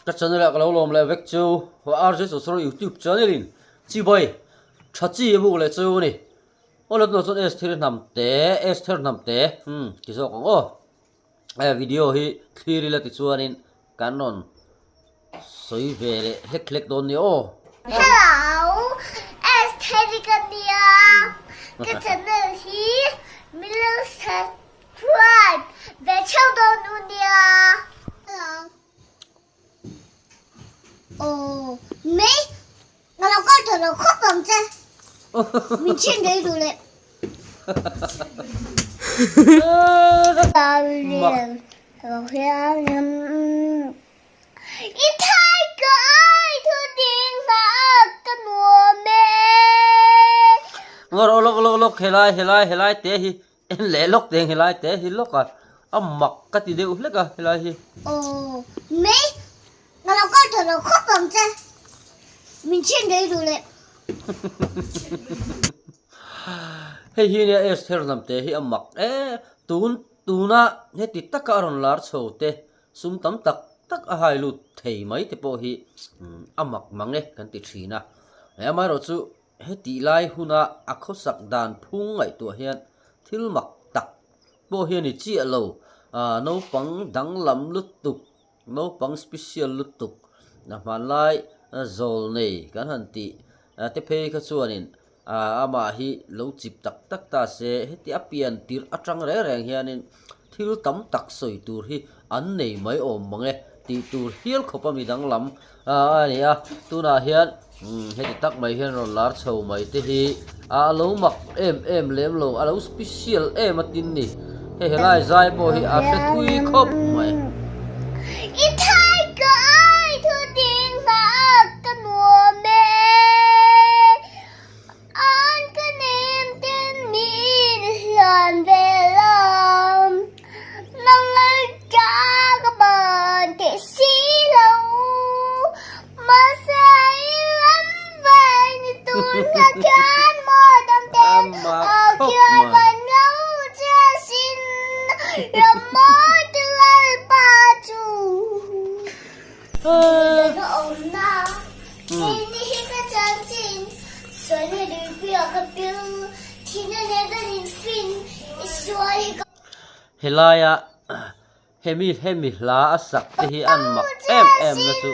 các channel là lâu lom lại vecchio và RJ số YouTube channel in chi boy chặt chi bu lại chơi này ô lần đầu tiên Esther nằm té cái số con ô video hi clear là cái chuan in canon soi về hết click don ni ô Hello, Esther cái channel hi mình subscribe về channel đó nha. Hello. Ồ, mấy nó có thể nó khóc bằng chứ mình trên đấy đủ lệ ít hai cái thứ điện là cái mùa mê lốc helai té hi en lẽ lốc tiền helai té hi lốc à mặc cái gì đều lắc à helai hi ồ mấy nó có thể nó khóc bằng chứ mình trên đấy đủ lệ hey hi ne Esther nam te hi amak tuna he ti taka ron lar chho te sum tam tak a hai lut thei mai te po hi amak mangne kan ti thina he mai ro chu he ti lai huna akhosak dan phung ngai tu hian thil mak tak po hian ni chi alo no pang dang lam lut tuk no pang special lut tuk na man lai zol nei kan han ti te phei kha chuanin ama hi lo chip tak ta se heti apian tir atang re reng hianin thil tam tak soi tur hi an nei mai om mange ti tur hial khopa mi dang lam ania tuna hian heti tak mai hian ron lar chho mai te hi lo mak em lem lo alo special atin ni he helai zai po hi a pe thui khop mai ít hai cái thứ điện là cái mùa mê anh cái niềm tin mình dần về lòng nâng lên cha các bạn để xí lâu mà say lắm vậy như tôi đã chán mơ đam đen ở kia vẫn ngấu cha xin làm mối tương lai ba chủ nó ổn nào khi đi cái chân chính xoay này đi phía cái bill thì nó nghe cái nhìn phim xoay helaya hemi la asak te hi an mak em na su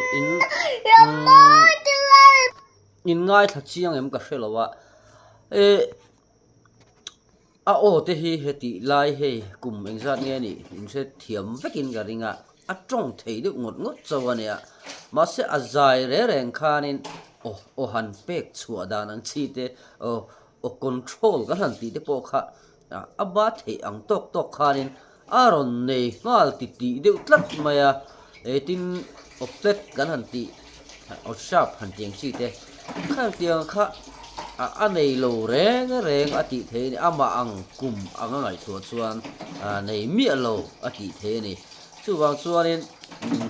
in ngai tha chiang em ka hrelowa o te hi heti lai he kum engzat nge ni in se thiam vekin ga ringa atong thei de ngot chawania ma se azai re reng khanin o han pek chua dan an chi te o control ka han ti te po kha aba thei ang tok khanin aron nei ngal ti de tlat maya tin oplet kan han ti o sharp han tiang chi te khang tiang kha anei lo reng ati the ni ama ang kum angai tu chuan nei mi lo ati the ni chuwang chuanin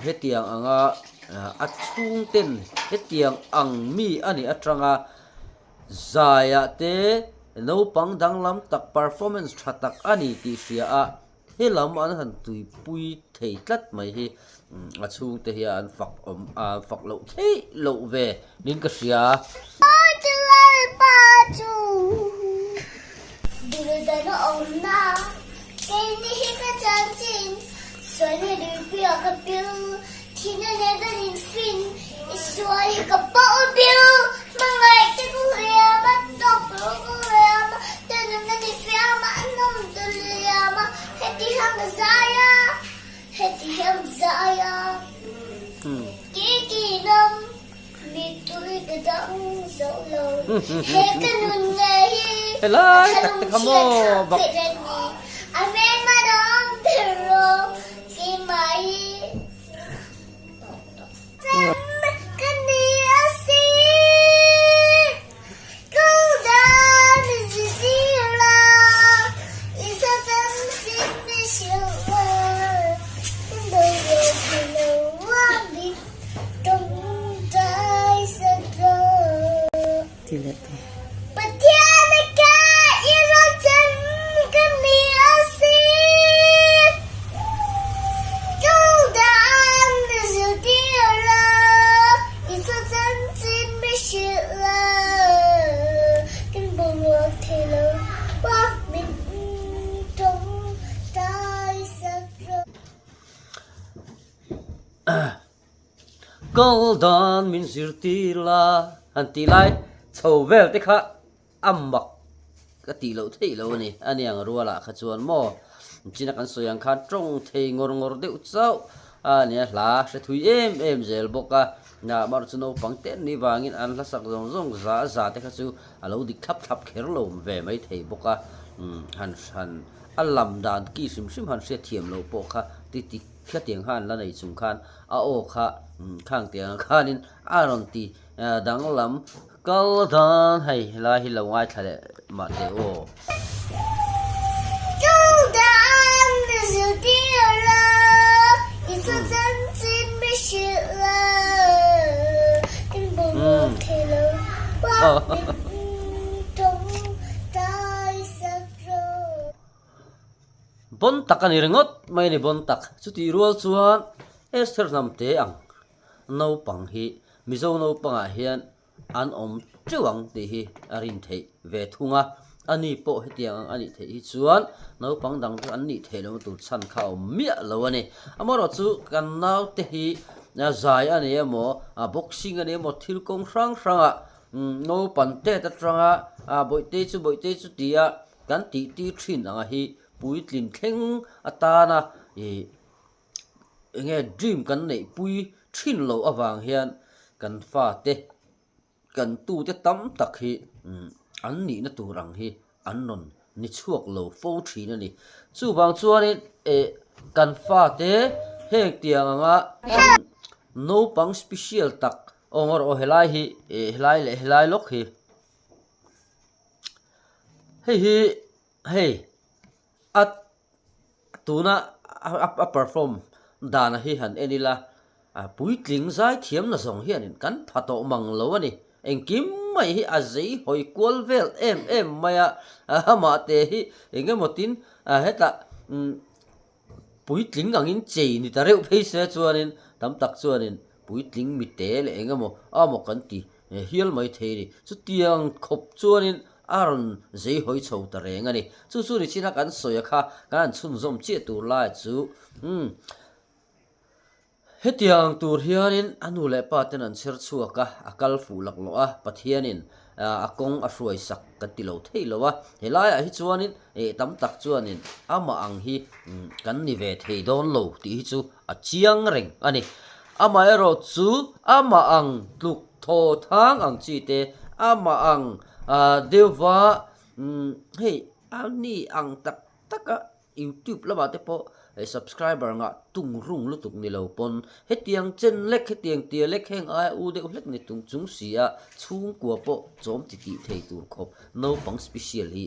hetiang anga achung ten hetiang ang mi ani atanga zaya te no pang dang lam tak performance thatak ani ti sia a helam an han tui pui thei tlat mai hi achung te hi an fak lo thei lo ve nin ka sia tương lai ba chủ điều đó nó ổn nào cái đi cái chân chính xoay này đi phía cái bill thì nó nghe cái nhìn phim xoay cái bộ bill mà ngày cái cô em bắt đọc cô em tên nó đi phía mà anh không từ em hết đi hàng zaya năm biết tôi đã đắng dẫu lâu hết cái nụ này hello kamo bak amen madam pero khi mai cái nia si câu đã gì là isa tan sin ni siêu đôi về thì lâu quá biết trong trái sân rơi Tidak. Patianika irotan kami asin Kau dan zutira kal dan min zirti la han ti lai chho vel te kha amak ka ti lo thei lo ni ani ang ruala kha chuan mo china kan soyang khan trong thei ngor ngor deuh chau ania hla se thui em zel boka na mar chuno pangte ni wangin an la sak zong zong za te kha chu alo dik thap kher lo ve mai thei boka han alam dan ki sim han se thiam lo po kha ti khia tiang han la nei chung khan a o kha khang tiang khanin aron ti dang lam kal dan hai la hi lo ngai thale ma te o câu đàn dù tiêu lơ ít cho chân xin biết sự lơ tin buồn buồn thì lơ qua trong tay sắc rồi bon tak ani rengot mai ni bon tak chuti rual chuan Esther nam te ang no pang hi mizo no panga hian an om chuang ti hi arin thei ve thunga ani po hetiang ani thei hi chuan no pang dang an ni thei lo tu chan khao mia lo ani amaro chu kan nau te hi na zai ani emo boxing ani emo thil kong rang no pan te ta tranga boite chu tia kan ti thin anga hi pui tlin thleng atana nge dream kan nei pui thin lo awang hian kan fa te kan tu te tam tak hi an ni na tu rang hi an non ni chuak lo fo thin ani chu bang chuan kan fa te hek tiang anga no pang special tak ongor o helai hi helai lok hi hey at tuna a perform dana hi han enila pui tling zai thiam na zong hian in kan phato mang lo ani engkim mai hi azei hoi kwal vel em maya ma te hi enge motin heta pui tling angin chei ni ta reu pheise chuanin tam tak chuanin pui tling mi te le enge mo amo kan ti hial mai theiri chu tiang khop chuanin aron zei hoi chho ta reng ani chu ni china kan soya kha kan chun zom che tur lai chu hetiang tur hianin anu le pa ten an cher chuaka akal fu lak lo a pathianin akong a hruai sak kan ti lo thei lo wa helai a hi chuanin tam tak chuanin ama ang hi kan ni ve thei don lo ti hi chu a chiang reng ani ama ero chu ama ang tluk tho thang ang chi te ama ang dewa hey ani ang taka YouTube lama te po subscriber nga tung rung lutuk ni lo pon hetiang chen lek hetiang tia lek heng ai u de lek ni tung chung sia chung kwa po chom ti thei tur khop no pang special hi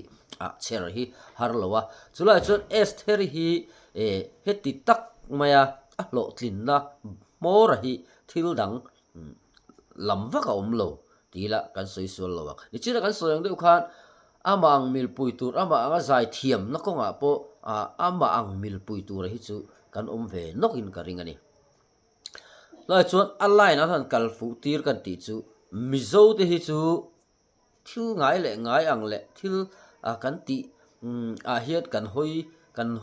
cher hi har lowa chulai chon Esther hi heti tak maya lo tlin na mor hi thil dang lamwa ka omlo tila kan soi sol lo ni chira kan soyang de khan ama ang mil pui tur ama anga zai thiam na ko nga po ama ang mil pui tur hi chu kan ve nokin ka ring ani lai chuan online a han kal fu tir kan ti chu mizo te hi chu thil ngai ang le thil kan ti hiat kan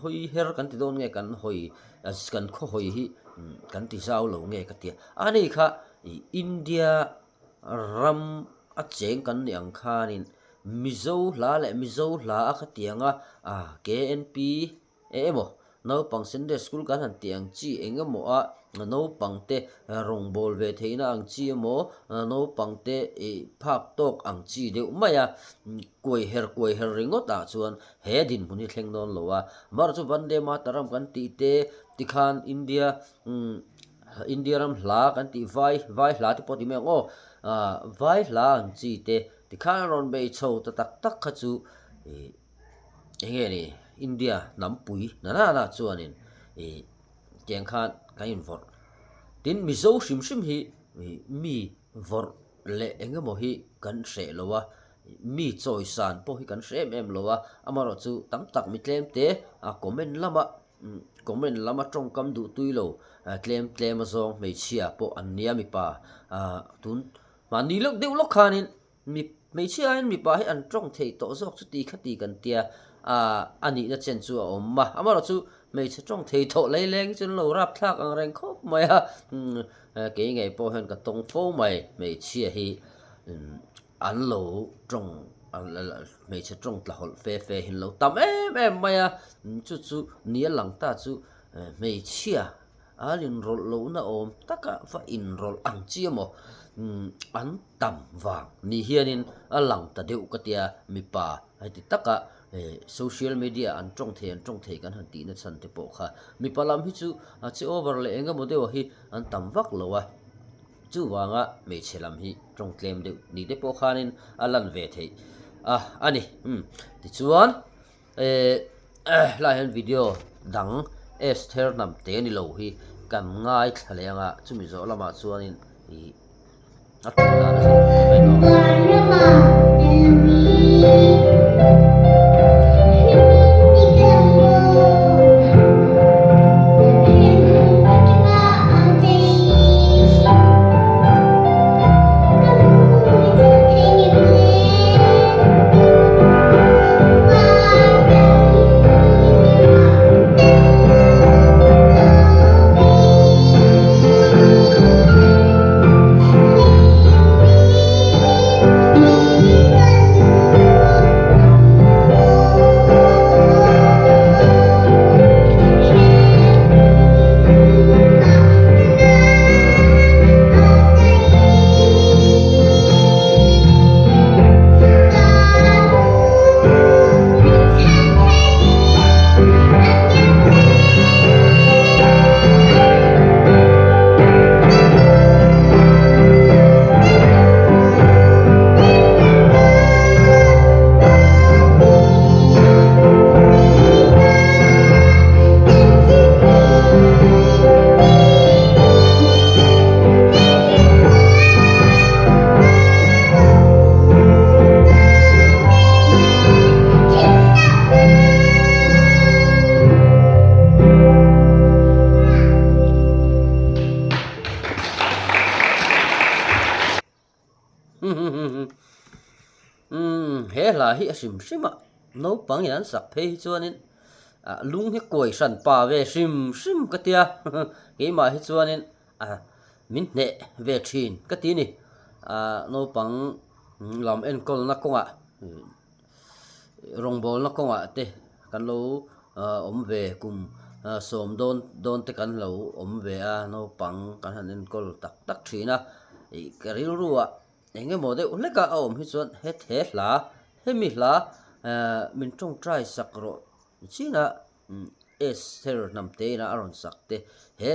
hoi her kan ti don nge kan hoi kan kho hoi hi kan ti zau lo nge ka tia ani kha India ram a cheng kan ni ang khanin mizo hla a khatianga KNP emo no pang sende school kan han tiang chi engemo a no pangte rong bol ve theina ang chi emo no pangte phak tok ang chi deu maya koi her ringota chuan he din huni thleng non lowa mar chu bande ma taram kan ti te tikhan India ram hla kan ti vai hla ti poti meng vai hla ang chi te tikhan ron be chho ta tak kha chu enge ni India nampui na chuanin tiang khan kain vor tin mizo sim hi mi vor le enge mo hi kan hre lowa mi choi san po hi kan hre lowa amaro chu tam tak mi tlem te comment lama trong kam du tuilo claim azong mei chia po ania mi pa tun mani lok deu lok khanin mi mei chia mi pa hi an trong thei to zok chu ti khati kan tia anh ấy đã chen chu ôm mà mà nó chu mấy chế trong thầy thọ lấy lên chân lâu rap thác ang rèn khóc mày cái ngày po hơn cả tông phố mày chia hi ăn lâu trong mấy chế trong là hol phê phê hin lâu tắm em mày chu nia lăng ta chu mấy chia liền rồi lâu na ôm tất cả phải in rồi ăn chia mà ăn tầm vàng ni hiền lăng ta đều cái tia mi pa hay thì tất cả social media an trong thei kan han ti na chan te po kha mi palam hi chu che over le enga model hi an tam vak lowa chu wanga me chelam hi trong claim de ni te po khanin alan ve thei ani ti chuan la hen video dang Esther nam te ni lo hi kan ngai thlenga chumi zo lama chuanin i atuna na he la hi sim sima no pang yan sak phei chuanin lung he koi san pa ve sim ka tia ke ma hi chuanin min ne ve thin ka ti ni no pang lam en kol na konga rong bol na konga te kan lo om ve kum som don te kan lo om ve no pang kan han en kol tak thina i karil ruwa enge mode uleka om hi chuan he hla he mi hla min tong trai sakro china Esther nam te na aron sak te he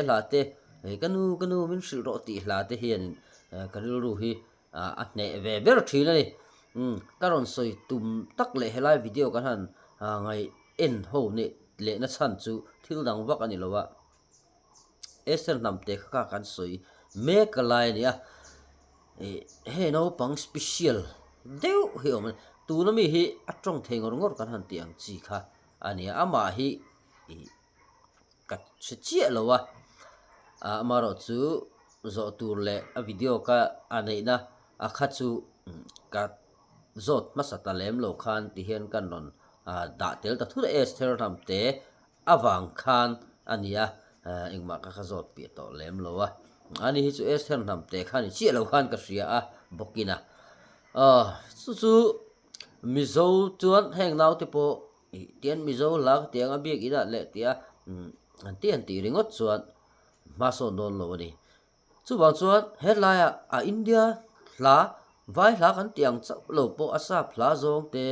hla te kanu min sil ro ti hla te hian karil ru hi a ne ve ber thina ni karon soi tum tak le helai video kan han ngai en ho ni le na chan chu thil dang wak ani lowa Esther nam te kha kan soi make a line ya he no pang special deu hi om tu na mi hi atong thengor ngor kan han tiang chi kha ani ama hi ka chi lowa amaro chu zo tur le a video ka anei na a kha chu ka zot masata lem lo khan ti hian kan non da tel ta thu Esther nam te awang khan ania engma ka zot pi to lem lowa ani hi chu Esther nam te khan chi lo khan ka ria bokina chu mizo chuan heng nau te po tian mizo lak tiang abik ida le tia an tian ti ringot chuan ma so non lo ni chu bang chuan headline India hla vai hla kan tiang chau lo po asa phla zong te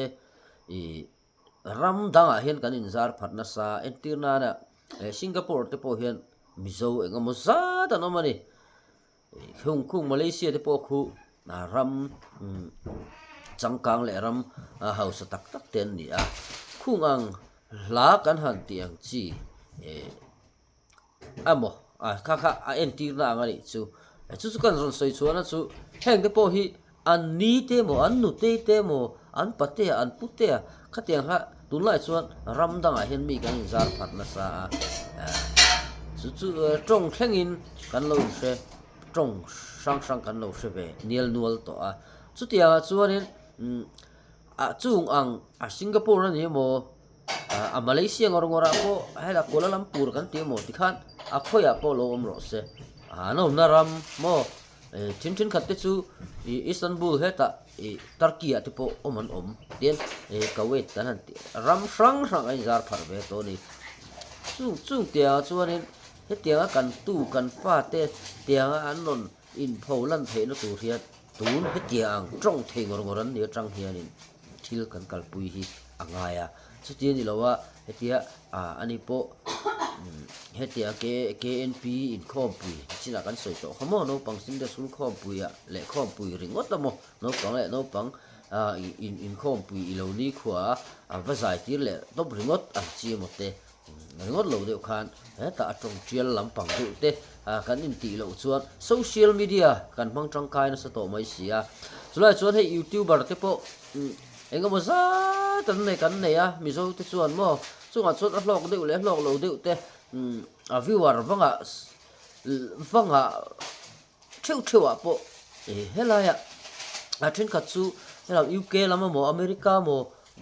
ram danga hian kan in zar phatna sa entirna na Singapore te po hian mizo engamo za ta no mani khung Malaysia te po khu ram changkang le ram house tak ten ni khung ang hla kan han tiang chi amo kha entirna ngani chu kan ron soi chuana chu heng te po hi an ni te mo an nu te mo an pate an pute khatiang ha tunlai chuan ram danga hian mi kan zar phatna sa chu trong thlengin kan lo se trong sang kan lo se ve nial nual to chu tia chuanin chung ang Singapore ni mo Malaysia ngora po hay là Kuala Lumpur kan ti mo ti khan khoya po lo ro se no naram mo chin khat te chu Istanbul heta Turkey ati po oman tien Kuwait tan han ti ram sang ai zar phar ve to ni chung tia chuanin he tia kan tu kan fa te tia an non in Poland the no tu riat tun he tia ang trong the ngoran ni tang hianin thil kan kalpui hi angaya chu ti ni lawa he tia ani po he tia KNP in khom pui china kan soi to khomo no pang sim de sul khom pui le khom pui ringot mo no pang le no pang in khom pui ilo ni khwa va zai tir le top ringot chi mo te ringot lo de khan ta atong chial lam pang du te kan in ti lo chuan social media kan mang tang kai na sa to mai sia chulai chuan he YouTuber te po enga mo za tan ne kan ne mi zo te chuan mo chunga chuan a hlok deuh le hlok lo deuh te viewer vanga theu po helaya thin khat chu hela UK lama mo America mo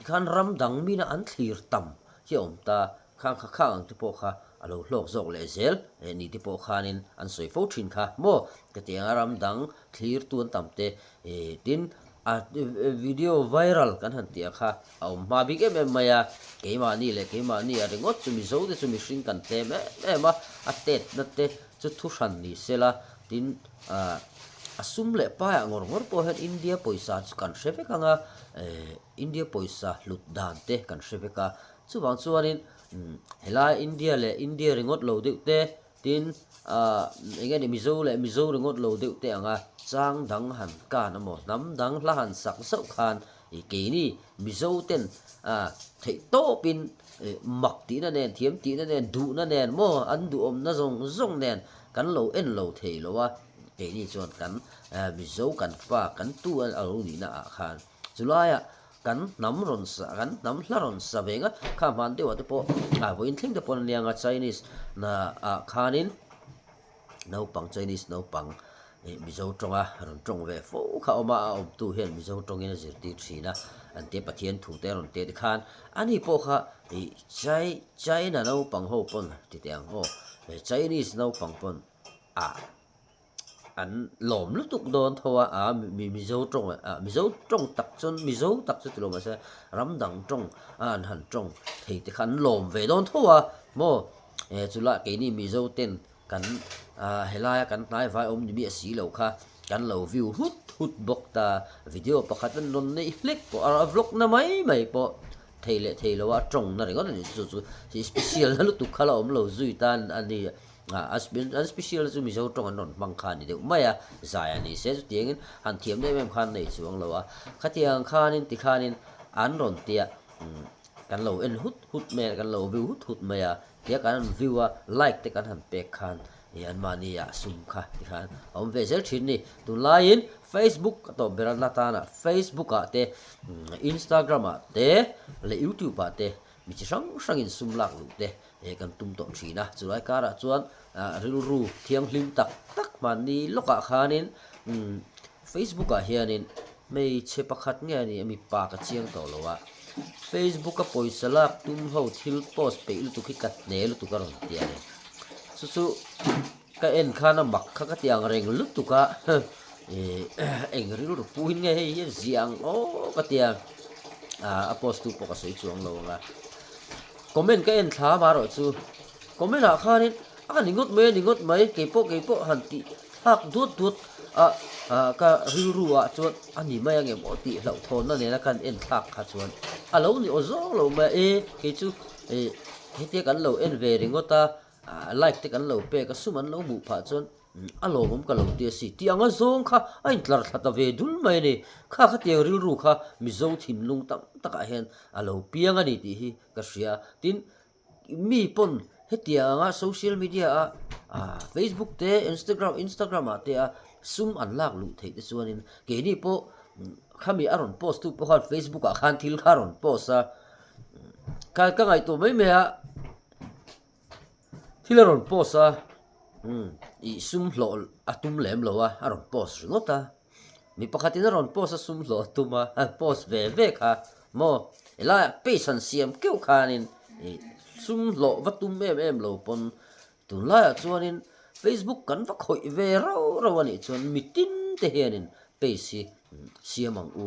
khan ram dang mi na an thlir tam hi om ta khang te po kha alo hlok zok le zel ni te po khanin an soi fo thin kha mo ke te ram dang thlir tuan tam te tin video viral kan han tia kha ma big em maya keima ni a ringot chumi zo de chumi hring kan te ma tet na te chu thu ran ni sela tin asum le pa ngor po het India poisa kan sheve kanga India poisa lut dan te kan sheve ka chuwang chuanin hela India ringot lo de te tin engani mizo ringot lo de te anga chang dang han ka na mo nam dang la han sak sau khan ke ni mizo ten thei to pin mak ti na nen thiam ti na nen du na nen mo an du om na zong nen kan lo en lo thei lo wa ke ni chuan kan mizo kan fa kan tu an alo ni na khan chulaya kan nam ron sa kan nam hla ron sa venga kha man de wa te po vo in thing de pon lianga Chinese na khanin no pang Chinese no pang mizo tonga ron tong ve fo kha oma tu hen mizo tong in zir ti thina an te pathian thu te ron te khan ani po kha China no pang ho pon ti te ang ho Chinese no pang pon an lom lu tuk don thowa mizo tong tak chon mizo tak chu lo ma sa ram dang tong an han tong thei te khan lom ve don thowa mo chula ke ni mizo ten kan helaya kan nai vai om ni mi si lo kha kan lo view hut bok ta video pakhat non nei flick po vlog na mai po thei lo wa tong na ringot ni chu si special na lu tuk khala om lo zui tan ani an special chu mizo tong non mang khan ni de maya zai ani se chu tiang han thiam de mem khan nei chuang lo wa khatiang khanin ti khanin an ron tia kan lo en hut me kan lo view hut maya tia kan view like te kan han pe khan yan mania sum kha ti khan om ve zel thin ni tu lain Facebook to beran la ta na Facebook te Instagram te le YouTube te mi chi sang in sum lak lu te kan tum to thina chuai kara chuan ril ru thiang hlim tak man ni loka khanin Facebook hianin mei che pakhat nge ni mi pa ka chiang to lowa Facebook poisa lak tum ho thil post pe lu tu ki kat ne lu tu ka ron tia ne su ka en khana mak kha ka tiang reng lu tu ka eng ril ru puin nge he ziang o ka tiang post tu po ka soi chuang lo nga comment ka en thla ma ro chu comment a khanin ningot mai ke po han ti hak dut ka ril ru chuan ani mai ange mo ti lo thon na ne na kan en thak kha chuan alo ni ozong lo ma ke chu he te kan lo en ve ringota like te kan lo pe ka suman lo mu pha chuan alo mom ka lo ti si ti anga zong kha ain tlar thata ve dul mai ni kha te ril ru kha mi zo thin lung tam taka hen alo pianga ni ti hi ka ria tin mi pon hetia nga social media Facebook te Instagram te sum an lak lu thei te chuanin ke ni po khami aron post tu po khan Facebook khan thil kharon post ka ngai to mai me thilaron post i sum hlol atum lem lo aron post ringota mi pakhatin ron post a sum lo tuma post ve kha mo ela pe san siam keu khanin sum lo vatum em lo pon tun la chuanin Facebook kan va khoi ve ro ani chuan mitin te hianin pe siamang u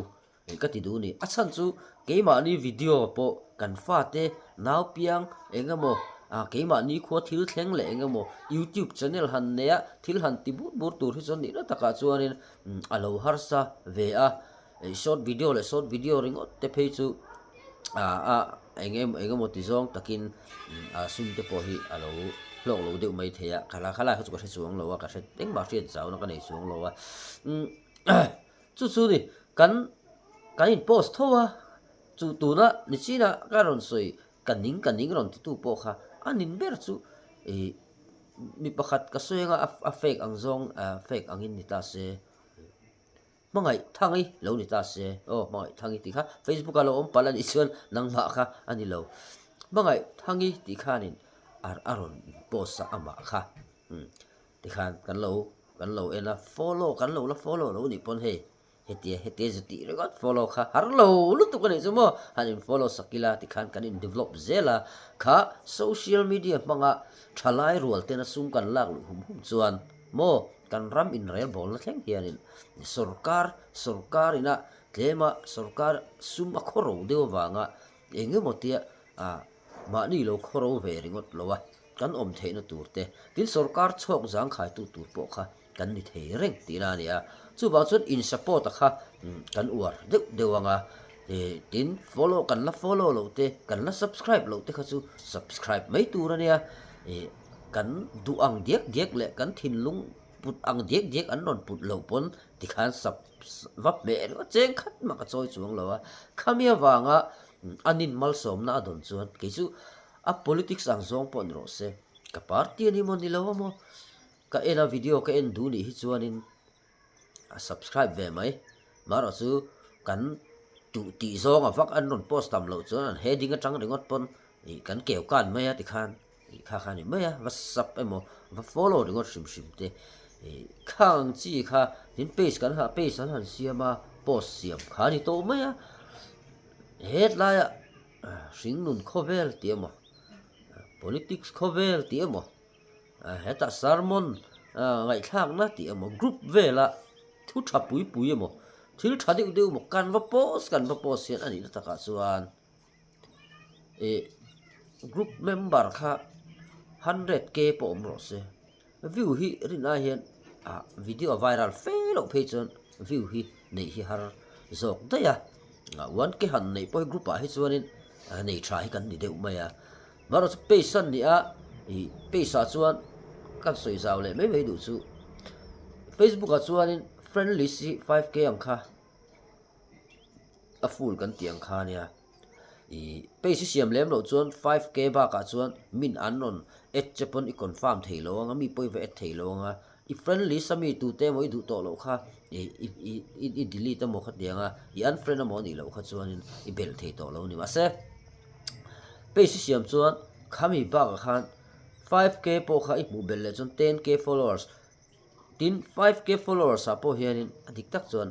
ka ti du ni a chan chu keima ni video po kan fa te naw piang engamo keima ni kho thil thleng le engamo YouTube channel han ne a thil han ti bur tur hi chon ni na taka chuanin alo harsa ve a short video ringot te phei chu engemo ti zong takin sum te po hi alo lok lo deuh mai theya khala chu ka chuang lo wa ka teng ba rian chaw na ka nei chuang lo wa chu ni kan in post thowa chu tu na ni china ka ron soi kaning ron ti tu po kha anin ber chu mi pakhat ka soenga a fake ang zong fake angin ni ta se mangai thangi lo ni ta se mangai thangi ti kha Facebook alo om palan ichuan nang ma kha ani lo mangai thangi ti khanin aron post sa ama kha ti khan kan lo ena follow kan lo la follow lo ni pon he hetia zuti regot follow kha har lo lu tu kan ichumo hanin follow sakila ti khan kan in develop zela kha social media manga thalai rual tena sum kan lak lu hum chuan mo kan ram in rel bol na thleng hianin sarkar ina tlema sarkar sum a khoro deu wanga engemotia ma ni lo khoro ve ringot lowa kan om theina turte tin sarkar chok jang khai tu tur po kha kan ni thei reng tina nia chu ba chun in support kha kan uar dewanga tin follow kan la follow lo te kan la subscribe lo te kha chu subscribe mai tur ania kan du ang diek le kan thin lung put ang diek an non put lo pon ti khan sap vap me ro cheng khat ma ka choi chuang lo wa khamia wanga anin mal som na don chuan ke chu a politics ang zong pon ro se ka party ni mon ni lo mo ka ena video ka en du ni hi chuanin subscribe ve mai maro chu kan tu ti zong a vak an non post tam lo chuan heading atang ringot pon kan keu kan mai a ti khan kha ni mai a whatsapp emo va follow ringot sim te khang chi kha tin page kan ha page an han siama post siam kha ni to mai a headline ring nun khovel tiamo politics khovel tiamo heta sermon ngai thak na tiamo group vela thu tha pui emo thil tha deu mo kan va post hian ani na taka chuan group member kha 100k po omro se view hi rina hian video viral felo page view hi nei hi har zok daya 1k han nei poi group a hi chuanin nei try kan ni deuh mai a maro page san ni a page a chuan kan soi zaw le mai du chu Facebook a chuanin friend list 5k ang kha a full kan tiang kha nia page siam lem lo chuan 5k ba ka chuan min anon chepon I confirm theilo anga mi poi ve theilo anga I friend list ami tu te moi du to lo kha I delete mo kha dianga I unfriend mo ni lo kha chuan I bel thei to lo ni ma se page siam chuan khami ba ka khan 5k po kha I mu bel le chuan 10k followers tin 5k followers a po hianin adik tak chuan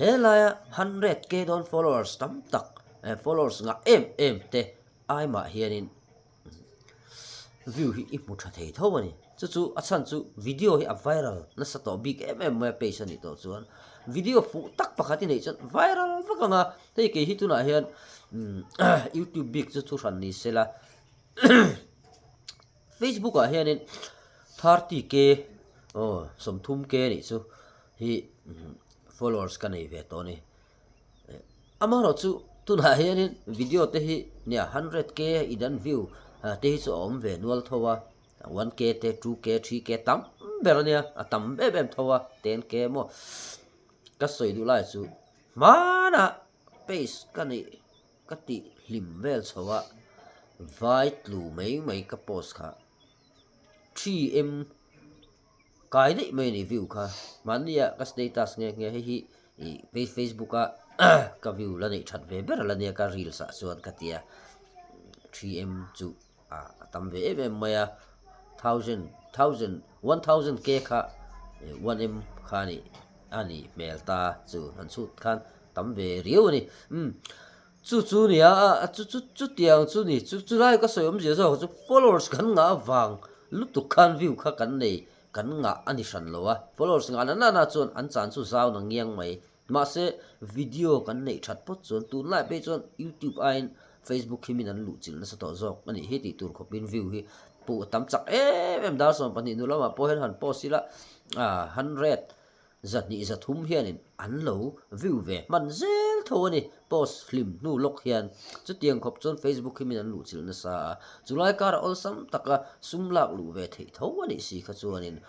helaya 100k don followers tam tak followers nga em te ai ma hianin view hi imu tha thei tho ani chu achan chu video hi a viral na sa to big ma page ani to chuan video fu tak pakhati nei chan viral vakanga te ke hi tuna hian YouTube big chu thu ran ni sela Facebook a hianin 30k somthum ke ni chu hi followers ka nei ve to ni amaro chu tuna hianin video te hi nia 100k idan view te hi chu om ve nual thowa 1k te 2k 3k tam berania atam bem thowa 10k mo ka soi du lai chu mana page ka ni ka ti hlim vel chowa vai tlu mai ka post kha 3m kai dei mai ni view kha mania ka status nge hi Facebook a ka view la nei that ve ber la ne ka reel sa chuan ka tia 3m chu tam ve em maya 1000k kha 1m kha ni ani melta chu an chu khan tam ve riu ni chu ni a chu tiang chu ni chu lai ka soyom je so chu followers kan nga wang lutu khan view kha kan nei kan nga ani san lowa followers nga na chon an chan chu zau na ngiang mai ma se video kan nei that pot chon tu lai pe chon YouTube ain Facebook himin an lu chil na sa to jok ani he ti tur khopin view hi pu tam chak em dar som pani nu lama po hen han po sila 100 giật nhị giật thum hiền ăn lẩu view về man zel thôi nè post lim nu lok hiền chút tiền khop trên Facebook khi mình ăn lũ chịu nó sa July cả all sam taka sum lak lũ về thì thấu anh xí khát chuan nên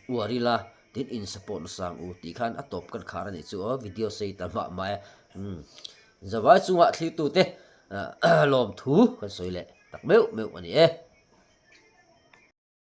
uarila tin in support sang u ti khan atop kan khara ni chu video sei ta ma mai zawai chunga thli tu te lom thu kan soile tak meu anh ani